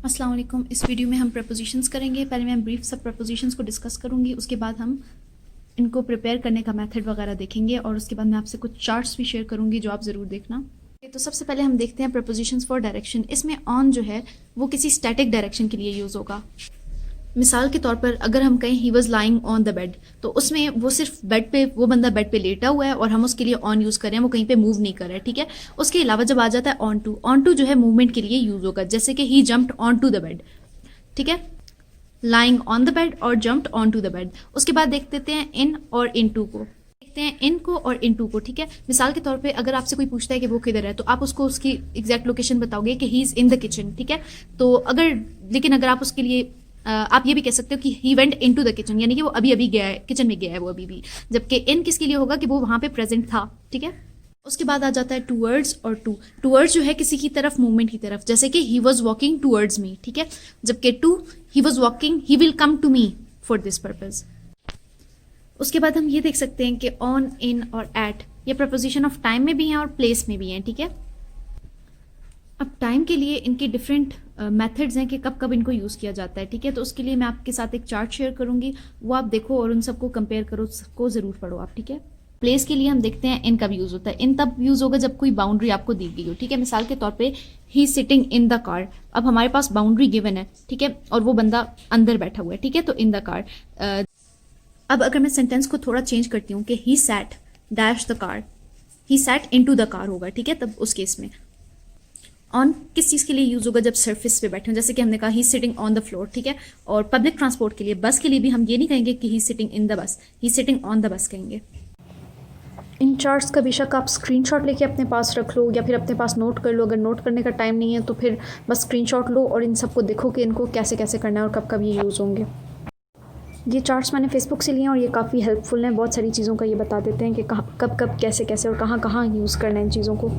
अस्सलाम वालेकुम। इस वीडियो में हम प्रपोजिशंस करेंगे। पहले मैं ब्रीफ सब प्रपोजिशंस को डिस्कस करूंगी, उसके बाद हम इनको प्रिपेयर करने का मेथड वगैरह देखेंगे और उसके बाद मैं आपसे कुछ चार्ट्स भी शेयर करूंगी जो आप ज़रूर देखना। तो सबसे पहले हम देखते हैं प्रपोजिशंस फॉर डायरेक्शन। इसमें ऑन जो है वो किसी स्टैटिक डायरेक्शन के लिए यूज़ होगा। मिसाल के तौर पर अगर हम कहें he was lying on the bed, तो उसमें वो सिर्फ बेड पे, वो बंदा बेड पे लेटा हुआ है और हम उसके लिए ऑन यूज़ कर रहे हैं, वो कहीं पे मूव नहीं कर रहा है, ठीक है। उसके अलावा जब आ जाता है ऑन टू जो है मूवमेंट के लिए यूज़ होगा, जैसे कि he jumped on to the bed, ठीक है। लाइंग ऑन द बेड और jumped on to the bed. उसके बाद देख देते हैं इन और इन टू को, देखते हैं इन को और इन टू को, ठीक है। मिसाल के तौर पे अगर आपसे कोई पूछता है कि वो किधर है, तो आप उसको उसकी एग्जैक्ट लोकेशन बताओगे कि he is in the kitchen, ठीक है। तो लेकिन अगर आप उसके लिए आप ये भी कह सकते हो कि he went into the kitchen, यानी कि वो अभी अभी गया है, किचन में गया है वो अभी भी। जबकि इन किसके लिए होगा कि वो वहां पे प्रेजेंट था, ठीक है। उसके बाद आ जाता है टूवर्ड्स और टूवर्ड्स जो है किसी की तरफ, मूवमेंट की तरफ, जैसे कि he was walking towards me, ठीक है। जबकि he was walking, he will come to me for this purpose. उसके बाद हम ये देख सकते हैं कि ऑन, इन और एट ये प्रपोजिशन ऑफ टाइम में भी हैं और प्लेस में भी हैं, ठीक है। अब टाइम के लिए इनके डिफरेंट मेथड्स हैं कि कब कब इनको यूज़ किया जाता है, ठीक है। तो उसके लिए मैं आपके साथ एक चार्ट शेयर करूंगी, वो आप देखो और उन सबको कंपेयर करो, सबको ज़रूर पढ़ो आप, ठीक है। प्लेस के लिए हम देखते हैं इन कब यूज़ होता है। इन तब यूज़ होगा जब कोई बाउंड्री आपको दी गई हो, ठीक है। मिसाल के तौर पे ही सिटिंग इन द कार, अब हमारे पास बाउंड्री गिवन है, ठीक है, और वो बंदा अंदर बैठा हुआ है, ठीक है। तो इन द कार। अब अगर मैं सेंटेंस को थोड़ा चेंज करती हूँ कि he sat dash the car, he sat into the car होगा, ठीक है। तब उस केस में ऑन किस चीज़ के लिए यूज़ होगा, जब सरफेस पे बैठे हो, जैसे कि हमने कहा ही सिटिंग ऑन द फ्लोर, ठीक है। और पब्लिक ट्रांसपोर्ट के लिए, बस के लिए भी हम ये नहीं कहेंगे कि ही sitting in the bus, he sitting on the bus कहेंगे। इन चार्ट्स का बेशक आप स्क्रीनशॉट लेके अपने पास रख लो या फिर अपने पास नोट कर लो। अगर नोट करने का टाइम नहीं है तो फिर बस स्क्रीनशॉट लो और इन सबको देखो कि इनको कैसे कैसे करना है और कब कब ये यूज़ होंगे। ये चार्ट्स मैंने फेसबुक से लिए हैं और ये काफ़ी हेल्पफुल हैं। बहुत सारी चीज़ों का ये बता देते हैं कि कब कब कैसे कैसे और कहाँ कहाँ यूज़ करना है इन चीज़ों को।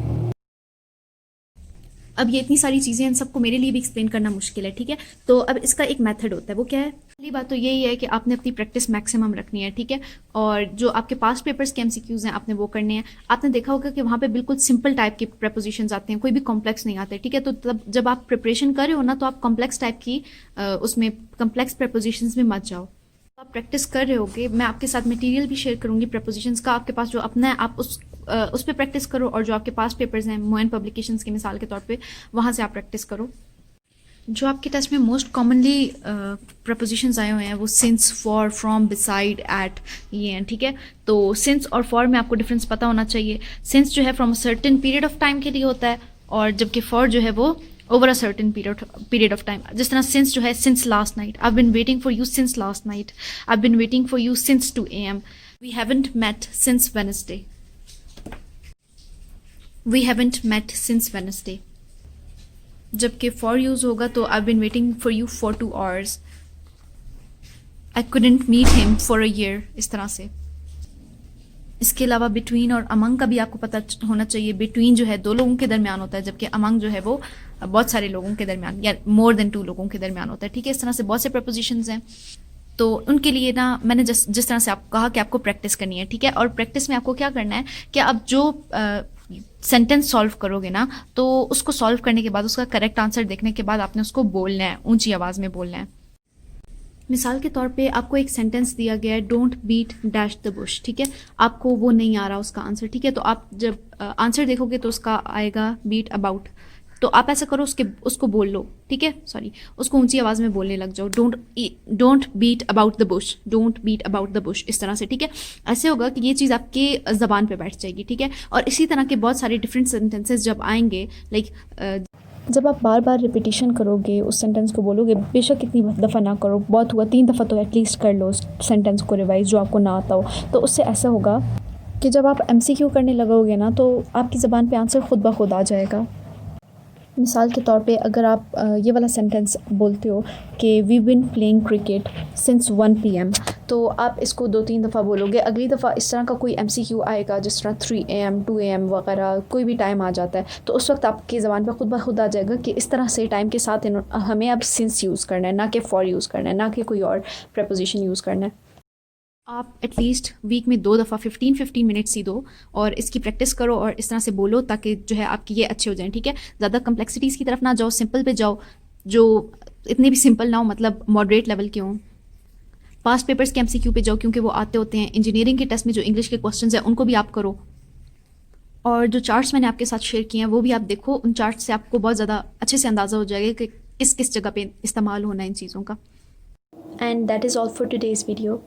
अब ये इतनी सारी चीज़ें, इन सबको मेरे लिए भी एक्सप्लेन करना मुश्किल है, ठीक है। तो अब इसका एक मेथड होता है, वो क्या है? पहली बात तो यही है कि आपने अपनी प्रैक्टिस मैक्सिमम रखनी है, ठीक है। और जो आपके पास्ट पेपर्स के एमसीक्यूज़ हैं आपने वो करने हैं। आपने देखा होगा कि वहाँ पे बिल्कुल सिंपल टाइप के प्रपोजिशंस आते हैं, कोई भी कॉम्प्लेक्स नहीं आते, ठीक है। तो तब जब आप प्रिपरेशन कर रहे हो ना, तो आप कॉम्प्लेक्स टाइप की उसमें कॉम्प्लेक्स प्रपोजिशंस में मत जाओ। आप प्रैक्टिस कर रहे होगे, मैं आपके साथ मटेरियल भी शेयर करूंगी प्रपोजिशंस का, आपके पास जो अपना है आप उस पर प्रैक्टिस करो, और जो आपके पास पेपर्स हैं मोइन पब्लिकेशंस के मिसाल के तौर पे, वहाँ से आप प्रैक्टिस करो। जो आपके टेस्ट में मोस्ट कॉमनली प्रपोजिशंस आए हुए हैं वो since, for, from, beside, at, ये हैं, ठीक है। तो सिंस और फॉर में आपको डिफरेंस पता होना चाहिए। सिंस जो है from a certain period of time के लिए होता है, और जबकि फॉर जो है वो over a certain period of time. जिस तरह सिंस जो है, since last night, I been waiting for you since last night, I been waiting for you since 2 AM, we haven't met since Wednesday, we haven't met since Wednesday. जबकि for use होगा तो I been waiting for you for 2 hours, I couldn't meet him for a year, इस तरह से। इसके अलावा between और among का भी आपको पता होना चाहिए। बिटवीन जो है 2 लोगों के दरमियान होता है, जबकि अमंग जो है वो बहुत सारे लोगों के दरमियान या मोर देन 2 लोगों के दरमियान होता है, ठीक है। इस तरह से बहुत से प्रपोजिशंस हैं। तो उनके लिए ना मैंने जिस तरह से आप कहा कि आपको प्रैक्टिस करनी है, ठीक है। और प्रैक्टिस में आपको क्या करना है कि आप जो सेंटेंस सॉल्व करोगे ना, तो उसको सॉल्व करने के बाद उसका करेक्ट आंसर देखने के बाद आपने उसको बोलना है, ऊंची आवाज़ में बोलना है। मिसाल के तौर पे आपको एक सेंटेंस दिया गया है, don't beat dash the bush, ठीक है। आपको वो नहीं आ रहा उसका आंसर, ठीक है। तो आप जब आंसर देखोगे तो उसका आएगा बीट अबाउट, तो आप ऐसा करो, उसको बोल लो, ठीक है। सॉरी, उसको ऊंची आवाज़ में बोलने लग जाओ, don't beat about the bush, don't beat about the bush, इस तरह से, ठीक है। ऐसे होगा कि ये चीज़ आपके ज़बान पे बैठ जाएगी, ठीक है। और इसी तरह के बहुत सारे डिफरेंट सेंटेंसेस जब आएंगे, जब आप बार बार रिपीटिशन करोगे, उस सेंटेंस को बोलोगे, बेशक इतनी दफ़ा ना करो, बहुत हुआ 3 दफ़ा तो एटलीस्ट कर लो उस सेंटेंस को रिवाइज जो आपको ना आता हो। तो उससे ऐसा होगा कि जब आप MCQ करने लगोगे ना, तो आपकी ज़बान पे आंसर खुद ब खुद आ जाएगा। मिसाल के तौर पे अगर आप ये वाला सेंटेंस बोलते हो कि we been playing cricket since 1 PM, तो आप इसको 2-3 दफ़ा बोलोगे। अगली दफ़ा इस तरह का कोई MCQ आएगा जिस तरह 3 AM 2 AM वगैरह कोई भी टाइम आ जाता है, तो उस वक्त आपकी ज़बान पे खुद ब खुद आ जाएगा कि इस तरह से टाइम के साथ हमें अब सिंस यूज़ करना है, ना कि फॉर यूज़ करना है, ना कि कोई और प्रपोजिशन यूज़ करना है। आप एटलीस्ट वीक में 2 दफ़ा 15-15 मिनट्स ही दो और इसकी प्रैक्टिस करो और इस तरह से बोलो, ताकि जो है आपकी ये अच्छे हो जाएं, ठीक है। ज़्यादा कम्प्लेक्सिटीज़ की तरफ ना जाओ, सिंपल पे जाओ, जो इतने भी सिंपल ना हो, मतलब मॉडरेट लेवल के हों। पास्ट पेपर्स के एमसीक्यू पे जाओ क्योंकि वो आते होते हैं। इंजीनियरिंग के टेस्ट में जो इंग्लिश के क्वेश्चंस हैं उनको भी आप करो। और जो चार्ट्स मैंने आपके साथ शेयर किए हैं वो भी आप देखो। उन चार्ट्स से आपको बहुत ज़्यादा अच्छे से अंदाज़ा हो जाएगा कि किस किस जगह पे इस्तेमाल होना है इन चीज़ों का। And that is all for today's video.